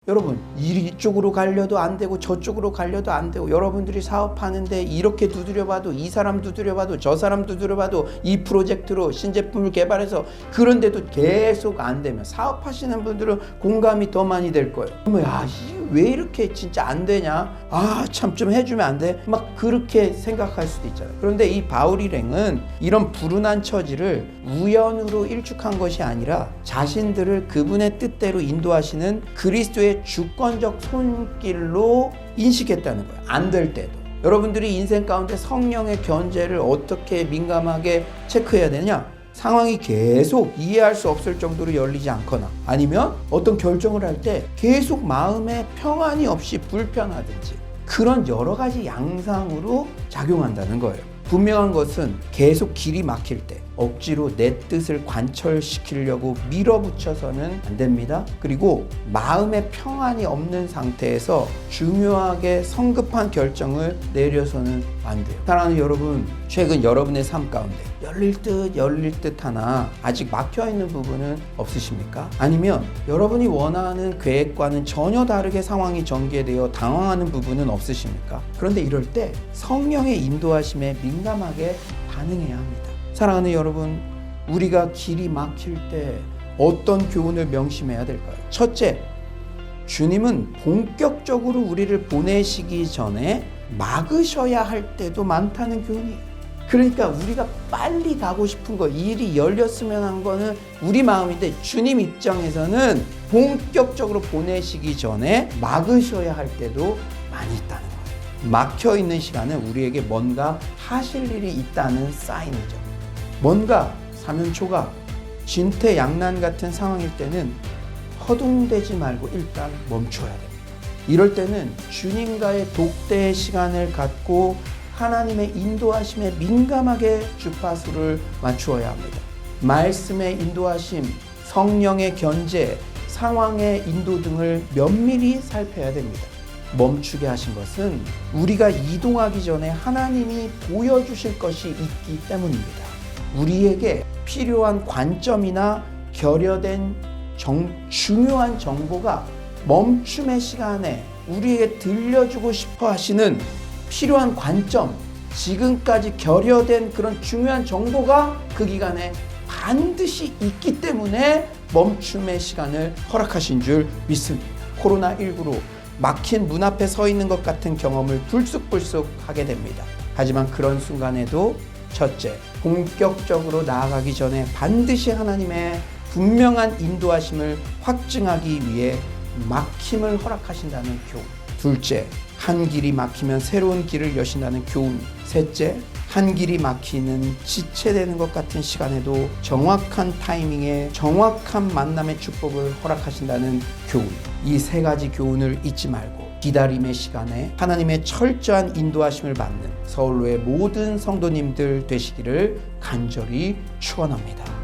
여러분, 이쪽으로 가려도 안 되고 저쪽으로 가려도 안 되고, 여러분들이 사업하는데 이렇게 두드려봐도 이 사람 두드려봐도 저 사람 두드려봐도 이 프로젝트로 신제품을 개발해서, 그런데도 계속 안 되면 사업하시는 분들은 공감이 더 많이 될 거예요. 그러면 왜 이렇게 진짜 안 되냐? 참 좀 해주면 안 돼? 막 그렇게 생각할 수도 있잖아요. 그런데 이 바울 일행은 이런 불운한 처지를 우연으로 일축한 것이 아니라 자신들을 그분의 뜻대로 인도하시는 그리스도의 주권적 손길로 인식했다는 거예요. 안 될 때도. 여러분들이 인생 가운데 성령의 견제를 어떻게 민감하게 체크해야 되냐? 상황이 계속 이해할 수 없을 정도로 열리지 않거나, 아니면 어떤 결정을 할 때 계속 마음에 평안이 없이 불편하든지, 그런 여러 가지 양상으로 작용한다는 거예요. 분명한 것은 계속 길이 막힐 때 억지로 내 뜻을 관철시키려고 밀어붙여서는 안 됩니다. 그리고 마음의 평안이 없는 상태에서 중요하게 성급한 결정을 내려서는 안 돼요. 사랑하는 여러분, 최근 여러분의 삶 가운데 열릴 듯 하나 아직 막혀있는 부분은 없으십니까? 아니면 여러분이 원하는 계획과는 전혀 다르게 상황이 전개되어 당황하는 부분은 없으십니까? 그런데 이럴 때 성령의 인도하심에 민감하게 반응해야 합니다. 사랑하는 여러분, 우리가 길이 막힐 때 어떤 교훈을 명심해야 될까요? 첫째, 주님은 본격적으로 우리를 보내시기 전에 막으셔야 할 때도 많다는 교훈이에요. 그러니까 우리가 빨리 가고 싶은 거, 일이 열렸으면 한 거는 우리 마음인데, 주님 입장에서는 본격적으로 보내시기 전에 막으셔야 할 때도 많이 있다는 거예요. 막혀있는 시간은 우리에게 뭔가 하실 일이 있다는 사인이죠. 뭔가 사면초가 진퇴양난 같은 상황일 때는 허둥대지 말고 일단 멈춰야 됩니다. 이럴 때는 주님과의 독대의 시간을 갖고 하나님의 인도하심에 민감하게 주파수를 맞추어야 합니다. 말씀의 인도하심, 성령의 견제, 상황의 인도 등을 면밀히 살펴야 됩니다. 멈추게 하신 것은 우리가 이동하기 전에 하나님이 보여주실 것이 있기 때문입니다. 우리에게 필요한 관점이나 결여된 중요한 정보가 멈춤의 시간에 우리에게 들려주고 싶어 하시는 필요한 관점, 지금까지 결여된 그런 중요한 정보가 그 기간에 반드시 있기 때문에 멈춤의 시간을 허락하신 줄 믿습니다. 코로나19로 막힌 문 앞에 서 있는 것 같은 경험을 불쑥불쑥 하게 됩니다. 하지만 그런 순간에도 첫째, 본격적으로 나아가기 전에 반드시 하나님의 분명한 인도하심을 확증하기 위해 막힘을 허락하신다는 교훈. 둘째, 한 길이 막히면 새로운 길을 여신다는 교훈. 셋째, 한 길이 막히는 지체되는 것 같은 시간에도 정확한 타이밍에 정확한 만남의 축복을 허락하신다는 교훈. 이 세 가지 교훈을 잊지 말고 기다림의 시간에 하나님의 철저한 인도하심을 받는 서울로의 모든 성도님들 되시기를 간절히 축원합니다.